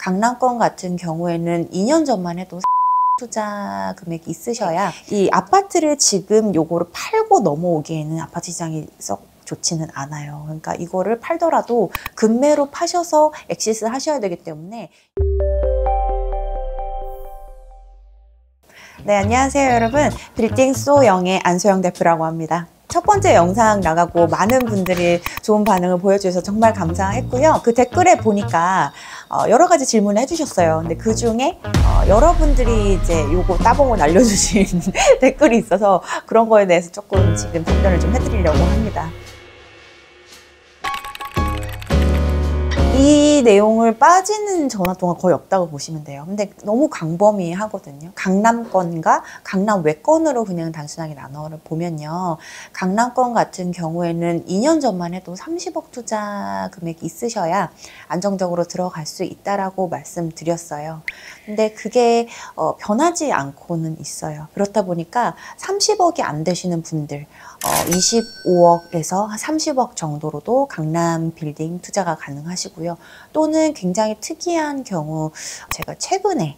강남권 같은 경우에는 2년 전만 해도 투자 금액이 있으셔야 이 아파트를 지금 요거를 팔고 넘어오기에는 아파트 시장이 썩 좋지는 않아요. 그러니까 이거를 팔더라도 급매로 파셔서 엑시스 하셔야 되기 때문에. 네, 안녕하세요 여러분. 빌딩 소0의 안소영 대표라고 합니다. 첫 번째 영상 나가고 많은 분들이 좋은 반응을 보여주셔서 정말 감사했고요. 그 댓글에 보니까 여러 가지 질문을 해주셨어요. 근데 그 중에 여러분들이 이제 요거 따봉을 날려주신 댓글이 있어서 그런 거에 대해서 조금 지금 답변을 좀 해드리려고 합니다. 이 내용을 빠지는 전화통화 거의 없다고 보시면 돼요. 근데 너무 광범위하거든요. 강남권과 강남 외권으로 그냥 단순하게 나눠 보면요. 강남권 같은 경우에는 2년 전만 해도 30억 투자 금액이 있으셔야 안정적으로 들어갈 수 있다라고 말씀드렸어요. 근데 그게 변하지 않고는 있어요. 그렇다 보니까 30억이 안 되시는 분들 25억에서 30억 정도로도 강남 빌딩 투자가 가능하시고요. 또는 굉장히 특이한 경우 제가 최근에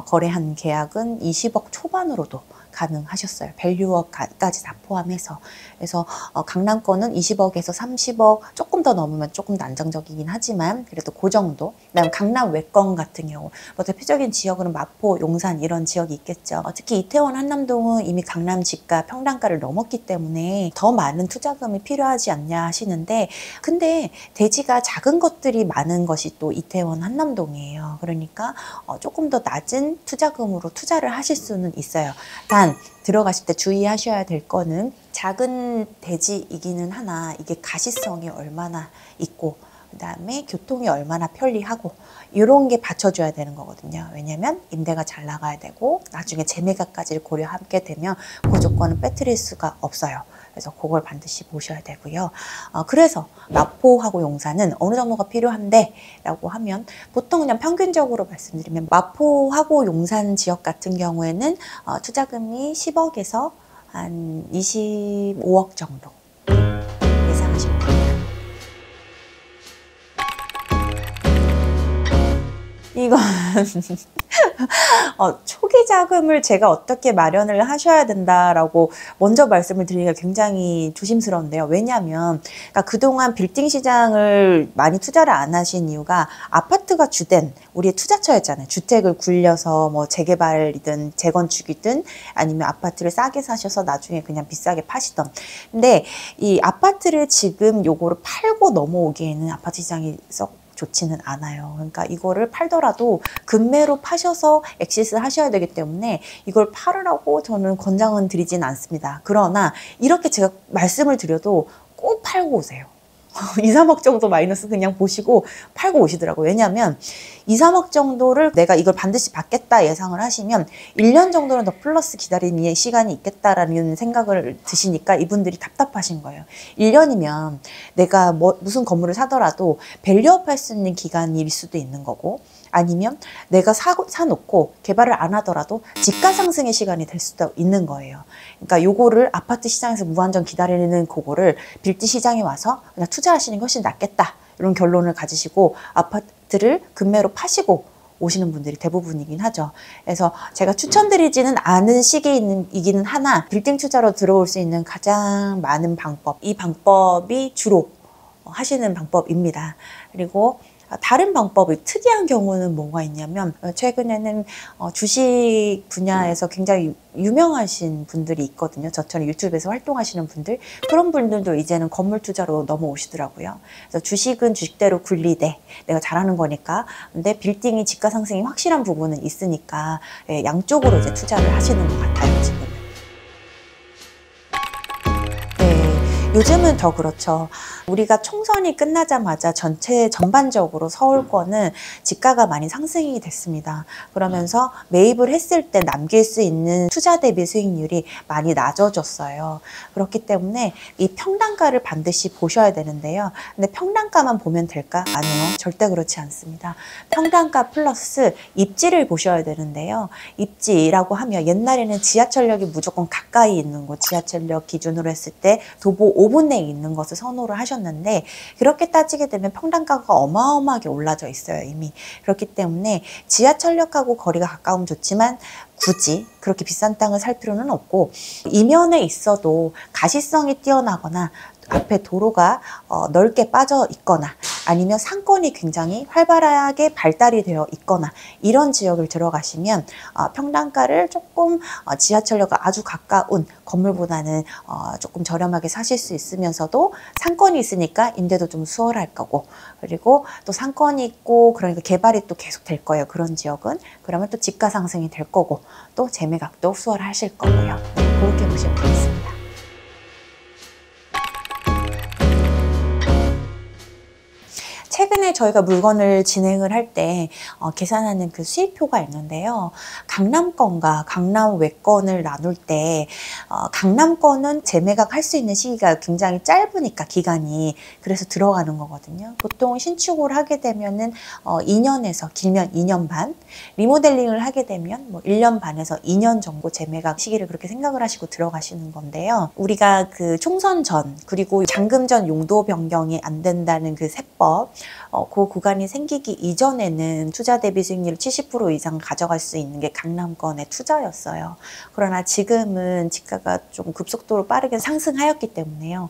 거래한 계약은 20억 초반으로도 가능하셨어요. 밸류업까지 다 포함해서. 그래서 강남권은 20억에서 30억 조금 더 넘으면 조금 더 안정적이긴 하지만 그래도 그 정도. 그다음 강남 외권 같은 경우 뭐 대표적인 지역은 마포, 용산 이런 지역이 있겠죠. 특히 이태원, 한남동은 이미 강남 지가 평당가를 넘었기 때문에 더 많은 투자금이 필요하지 않냐 하시는데, 근데 대지가 작은 것들이 많은 것이 또 이태원, 한남동이에요. 그러니까 조금 더 낮은 투자금으로 투자를 하실 수는 있어요. 단 들어가실 때 주의하셔야 될 거는 작은 대지이기는 하나 이게 가시성이 얼마나 있고 그 다음에 교통이 얼마나 편리하고 이런 게 받쳐줘야 되는 거거든요. 왜냐면 임대가 잘 나가야 되고 나중에 재매각까지를 고려하게 되면 그 조건은 빼뜨릴 수가 없어요. 그래서 그걸 반드시 보셔야 되고요. 그래서 마포하고 용산은 어느 정도가 필요한데 라고 하면 보통 그냥 평균적으로 말씀드리면 마포하고 용산 지역 같은 경우에는 투자금이 10억에서 한 25억 정도 예상하시면 됩니다. 이건 초기 자금을 제가 어떻게 마련을 하셔야 된다라고 먼저 말씀을 드리기가 굉장히 조심스러운데요. 왜냐하면 그러니까 그동안 빌딩 시장을 많이 투자를 안 하신 이유가 아파트가 주된 우리의 투자처였잖아요. 주택을 굴려서 뭐 재개발이든 재건축이든 아니면 아파트를 싸게 사셔서 나중에 그냥 비싸게 파시던. 근데 이 아파트를 지금 요거를 팔고 넘어오기에는 아파트 시장이 썩 좋지는 않아요. 그러니까 이거를 팔더라도 급매로 파셔서 엑시스 하셔야 되기 때문에 이걸 팔으라고 저는 권장은 드리진 않습니다. 그러나 이렇게 제가 말씀을 드려도 꼭 팔고 오세요. 2, 3억 정도 마이너스 그냥 보시고 팔고 오시더라고요. 왜냐하면 2, 3억 정도를 내가 이걸 반드시 받겠다 예상을 하시면 1년 정도는 더 플러스 기다리는 시간이 있겠다라는 생각을 드시니까 이분들이 답답하신 거예요. 1년이면 내가 무슨 건물을 사더라도 밸류업 할 수 있는 기간일 수도 있는 거고 아니면 내가 사놓고 개발을 안 하더라도 지가 상승의 시간이 될 수도 있는 거예요. 그러니까 요거를 아파트 시장에서 무한정 기다리는 그거를 빌딩 시장에 와서 그냥 투자하시는 게 훨씬 낫겠다. 이런 결론을 가지시고 아파트를 급매로 파시고 오시는 분들이 대부분이긴 하죠. 그래서 제가 추천드리지는 않은 시기이기는 하나 빌딩 투자로 들어올 수 있는 가장 많은 방법, 이 방법이 주로 하시는 방법입니다. 그리고 다른 방법이 특이한 경우는 뭐가 있냐면 최근에는 주식 분야에서 굉장히 유명하신 분들이 있거든요. 저처럼 유튜브에서 활동하시는 분들, 그런 분들도 이제는 건물 투자로 넘어오시더라고요. 그래서 주식은 주식대로 굴리되 내가 잘하는 거니까. 근데 빌딩이 지가 상승이 확실한 부분은 있으니까 양쪽으로 이제 투자를 하시는 것 같아요, 지금. 요즘은 더 그렇죠. 우리가 총선이 끝나자마자 전반적으로 서울권은 지가가 많이 상승이 됐습니다. 그러면서 매입을 했을 때 남길 수 있는 투자 대비 수익률이 많이 낮아졌어요. 그렇기 때문에 이 평당가를 반드시 보셔야 되는데요. 근데 평당가만 보면 될까? 아니요. 절대 그렇지 않습니다. 평당가 플러스 입지를 보셔야 되는데요. 입지라고 하면 옛날에는 지하철역이 무조건 가까이 있는 곳, 지하철역 기준으로 했을 때 도보 5분 내에 있는 것을 선호를 하셨는데 그렇게 따지게 되면 평당가가 어마어마하게 올라져 있어요, 이미. 그렇기 때문에 지하철역하고 거리가 가까우면 좋지만 굳이 그렇게 비싼 땅을 살 필요는 없고 이면에 있어도 가시성이 뛰어나거나 앞에 도로가 넓게 빠져 있거나 아니면 상권이 굉장히 활발하게 발달이 되어 있거나 이런 지역을 들어가시면 평당가를 조금 지하철역과 아주 가까운 건물보다는 조금 저렴하게 사실 수 있으면서도 상권이 있으니까 임대도 좀 수월할 거고 그리고 또 상권이 있고 그러니까 개발이 또 계속 될 거예요. 그런 지역은. 그러면 또 집가 상승이 될 거고 또 재매각도 수월하실 거고요. 네, 그렇게 보시면 되겠습니다. 최근에 저희가 물건을 진행을 할 때 계산하는 그 수익표가 있는데요. 강남권과 강남 외권을 나눌 때 강남권은 재매각 할 수 있는 시기가 굉장히 짧으니까 기간이 그래서 들어가는 거거든요. 보통 신축을 하게 되면은 2년에서 길면 2년 반, 리모델링을 하게 되면 뭐 1년 반에서 2년 정도 재매각 시기를 그렇게 생각을 하시고 들어가시는 건데요. 우리가 그 총선 전 그리고 잔금 전 용도 변경이 안 된다는 그 세법 그 구간이 생기기 이전에는 투자 대비 수익률 70% 이상 가져갈 수 있는 게 강남권의 투자였어요. 그러나 지금은 집가가 좀 급속도로 빠르게 상승하였기 때문에요.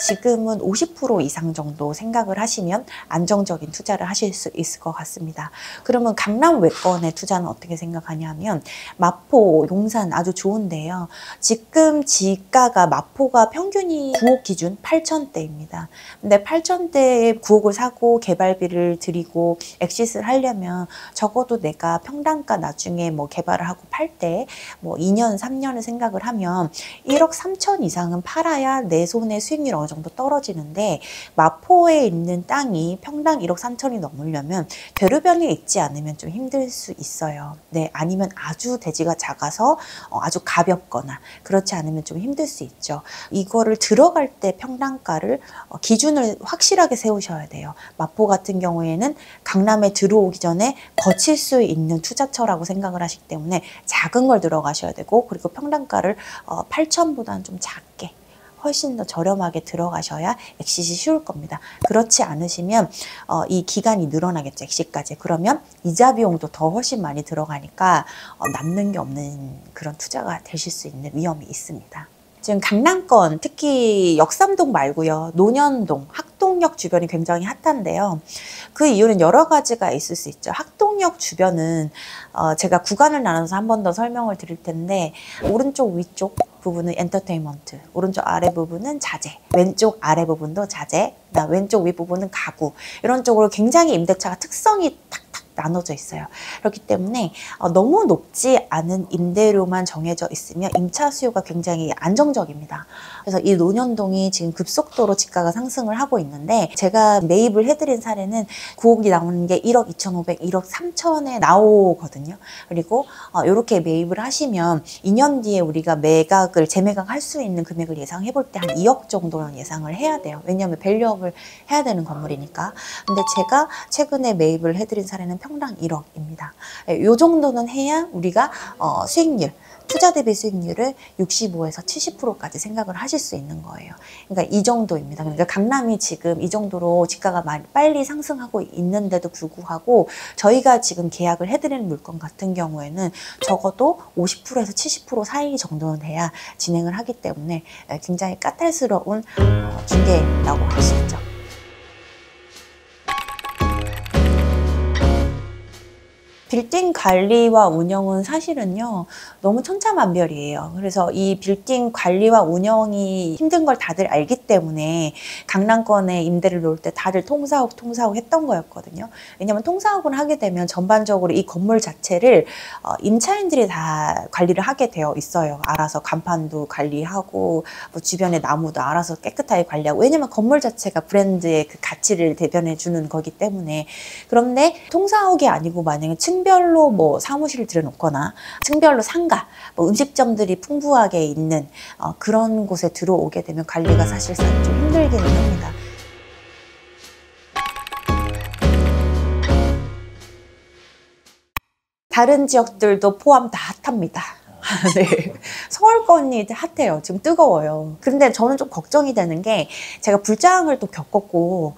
지금은 50% 이상 정도 생각을 하시면 안정적인 투자를 하실 수 있을 것 같습니다. 그러면 강남 외권의 투자는 어떻게 생각하냐면 마포, 용산 아주 좋은데요. 지금 지가가 마포가 평균이 9억 기준 8천대입니다. 근데 8천대에 9억을 사고 개발비를 들이고 엑싯을 하려면 적어도 내가 평당가 나중에 뭐 개발을 하고 팔 때 뭐 2년, 3년을 생각을 하면 1억 3천 이상은 팔아야 내 손의 수익률이 어느 정도 떨어지는데 마포에 있는 땅이 평당 1억 3천이 넘으려면 대로변이 있지 않으면 좀 힘들 수 있어요. 네, 아니면 아주 대지가 작아서 아주 가볍거나 그렇지 않으면 좀 힘들 수 있죠. 이거를 들어갈 때 평당가를 기준을 확실하게 세우셔야 돼요. 마포 같은 경우에는 강남에 들어오기 전에 거칠 수 있는 투자처라고 생각을 하시기 때문에 작은 걸 들어가셔야 되고 그리고 평당가를 8천보다는 좀 작게 훨씬 더 저렴하게 들어가셔야 엑싯이 쉬울 겁니다. 그렇지 않으시면 이 기간이 늘어나겠죠. 엑싯까지. 그러면 이자 비용도 더 훨씬 많이 들어가니까 남는 게 없는 그런 투자가 되실 수 있는 위험이 있습니다. 지금 강남권 특히 역삼동 말고요. 논현동, 학동역 주변이 굉장히 핫한데요. 그 이유는 여러 가지가 있을 수 있죠. 학동역 주변은 제가 구간을 나눠서 한 번 더 설명을 드릴 텐데 오른쪽 위쪽 부분은 엔터테인먼트, 오른쪽 아래 부분은 자재, 왼쪽 아래 부분도 자재, 왼쪽 위 부분은 가구 이런 쪽으로 굉장히 임대차가 특성이 탁탁 나눠져 있어요. 그렇기 때문에 너무 높지 않은 임대료만 정해져 있으면 임차 수요가 굉장히 안정적입니다. 그래서 이 논현동이 지금 급속도로 집가가 상승을 하고 있는데 제가 매입을 해드린 사례는 9억이 나오는 게 1억 2,500, 1억 3천에 나오거든요. 그리고 이렇게 매입을 하시면 2년 뒤에 우리가 매각을 재매각 할 수 있는 금액을 예상해 볼 때 한 2억 정도는 예상을 해야 돼요. 왜냐하면 밸류업을 해야 되는 건물이니까. 근데 제가 최근에 매입을 해드린 사례는 평당 1억입니다. 이 정도는 해야 우리가 수익률, 투자 대비 수익률을 65에서 70%까지 생각을 하실 수 있는 거예요. 그러니까 이 정도입니다. 그러니까 강남이 지금 이 정도로 집가가 빨리 상승하고 있는데도 불구하고 저희가 지금 계약을 해드리는 물건 같은 경우에는 적어도 50%에서 70% 사이 정도는 돼야 진행을 하기 때문에 굉장히 까탈스러운 중개라고 할 수 있죠. 빌딩 관리와 운영은 사실은요 너무 천차만별이에요. 그래서 이 빌딩 관리와 운영이 힘든 걸 다들 알기 때문에 강남권에 임대를 놓을 때 다들 통사옥 했던 거였거든요. 왜냐하면 통사옥을 하게 되면 전반적으로 이 건물 자체를 임차인들이 다 관리를 하게 되어 있어요. 알아서 간판도 관리하고 뭐 주변의 나무도 알아서 깨끗하게 관리하고 왜냐면 건물 자체가 브랜드의 그 가치를 대변해 주는 거기 때문에. 그런데 통사옥이 아니고 만약에 층별로 뭐 사무실을 들여놓거나 층별로 상가, 뭐 음식점들이 풍부하게 있는 그런 곳에 들어오게 되면 관리가 사실상 좀 힘들기는 합니다. 다른 지역들도 포함 다 핫합니다. 네. 서울권이 핫해요. 지금 뜨거워요. 근데 저는 좀 걱정이 되는 게 제가 불장을 또 겪었고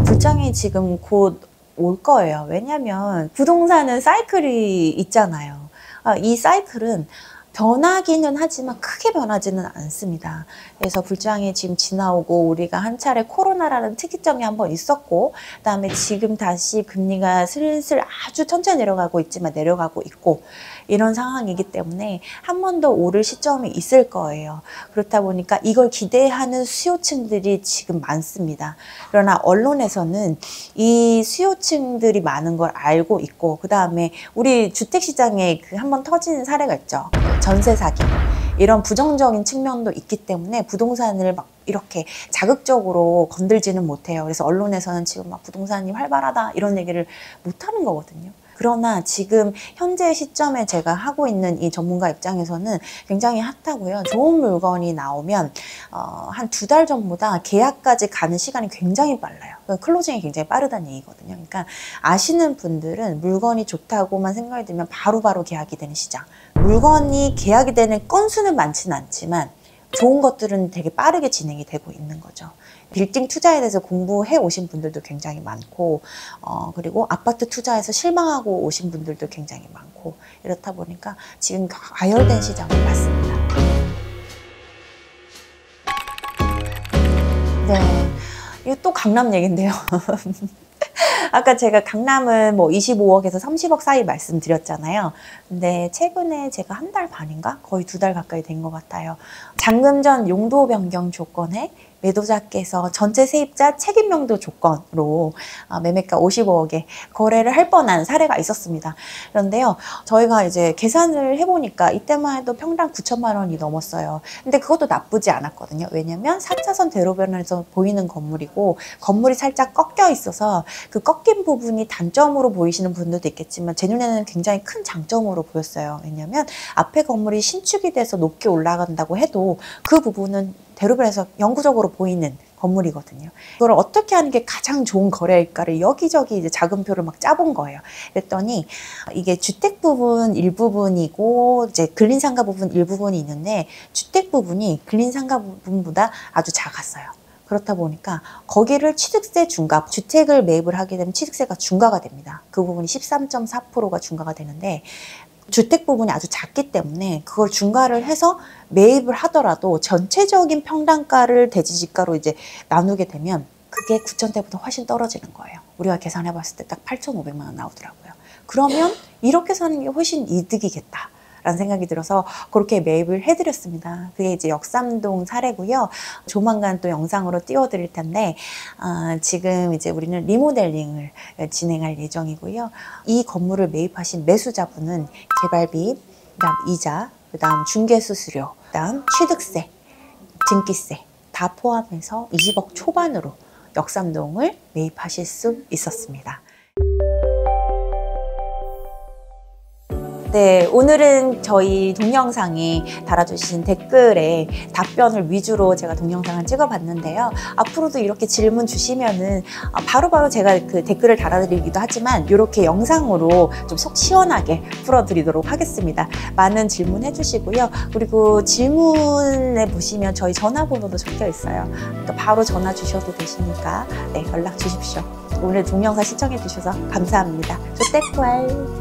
불장이 지금 곧 올 거예요. 왜냐면 부동산은 사이클이 있잖아요. 이 사이클은 변하기는 하지만 크게 변하지는 않습니다. 그래서 불장이 지금 지나오고 우리가 한 차례 코로나라는 특이점이 한번 있었고 그다음에 지금 다시 금리가 슬슬 아주 천천히 내려가고 있지만 내려가고 있고 이런 상황이기 때문에 한 번 더 오를 시점이 있을 거예요. 그렇다 보니까 이걸 기대하는 수요층들이 지금 많습니다. 그러나 언론에서는 이 수요층들이 많은 걸 알고 있고 그다음에 우리 주택시장에 그 한번 터진 사례가 있죠. 전세 사기. 이런 부정적인 측면도 있기 때문에 부동산을 막 이렇게 자극적으로 건들지는 못해요. 그래서 언론에서는 지금 막 부동산이 활발하다 이런 얘기를 못 하는 거거든요. 그러나 지금 현재 시점에 제가 하고 있는 이 전문가 입장에서는 굉장히 핫하고요. 좋은 물건이 나오면 한 2달 전보다 계약까지 가는 시간이 굉장히 빨라요. 클로징이 굉장히 빠르다는 얘기거든요. 그러니까 아시는 분들은 물건이 좋다고만 생각이 들면 바로바로 계약이 되는 시장. 물건이 계약이 되는 건수는 많지는 않지만 좋은 것들은 되게 빠르게 진행이 되고 있는 거죠. 빌딩 투자에 대해서 공부해 오신 분들도 굉장히 많고 그리고 아파트 투자에서 실망하고 오신 분들도 굉장히 많고 이렇다 보니까 지금 가열된 시장인 것 같습니다. 네, 이거 또 강남 얘긴데요. 아까 제가 강남은 뭐 25억에서 30억 사이 말씀드렸잖아요. 근데 최근에 제가 한 달 반인가? 거의 2달 가까이 된 것 같아요. 잔금 전 용도 변경 조건에 매도자께서 전체 세입자 책임 명도 조건으로 매매가 55억에 거래를 할 뻔한 사례가 있었습니다. 그런데요, 저희가 이제 계산을 해보니까 이때만 해도 평당 9천만 원이 넘었어요. 근데 그것도 나쁘지 않았거든요. 왜냐면 4차선 대로변에서 보이는 건물이고 건물이 살짝 꺾여 있어서 그 꺾인 부분이 단점으로 보이시는 분들도 있겠지만 제 눈에는 굉장히 큰 장점으로 보였어요. 왜냐면 앞에 건물이 신축이 돼서 높게 올라간다고 해도 그 부분은 대로변에서 영구적으로 보이는 건물이거든요. 그걸 어떻게 하는 게 가장 좋은 거래일까를 여기저기 이제 자금표를 막 짜본 거예요. 그랬더니 이게 주택 부분 일부분이고 이제 근린상가 부분 일부분이 있는데 주택 부분이 근린상가 부분보다 아주 작았어요. 그렇다 보니까 거기를 취득세 중과, 주택을 매입을 하게 되면 취득세가 중과가 됩니다. 그 부분이 13.4%가 중과가 되는데 주택 부분이 아주 작기 때문에 그걸 중과를 해서 매입을 하더라도 전체적인 평당가를 대지지가로 이제 나누게 되면 그게 9천대보다 훨씬 떨어지는 거예요. 우리가 계산해 봤을 때 딱 8,500만 원 나오더라고요. 그러면 이렇게 사는 게 훨씬 이득이겠다 라는 생각이 들어서 그렇게 매입을 해드렸습니다. 그게 이제 역삼동 사례고요. 조만간 또 영상으로 띄워드릴 텐데 지금 이제 우리는 리모델링을 진행할 예정이고요. 이 건물을 매입하신 매수자분은 개발비, 그다음 이자, 그다음 중개수수료, 그다음 취득세, 등기세 다 포함해서 20억 초반으로 역삼동을 매입하실 수 있었습니다. 네, 오늘은 저희 동영상에 달아주신 댓글에 답변을 위주로 제가 동영상을 찍어봤는데요. 앞으로도 이렇게 질문 주시면은 바로바로 제가 그 댓글을 달아드리기도 하지만 이렇게 영상으로 좀 속 시원하게 풀어드리도록 하겠습니다. 많은 질문 해주시고요. 그리고 질문에 보시면 저희 전화번호도 적혀 있어요. 그러니까 바로 전화 주셔도 되시니까 네, 연락 주십시오. 오늘 동영상 시청해 주셔서 감사합니다. 조태꿀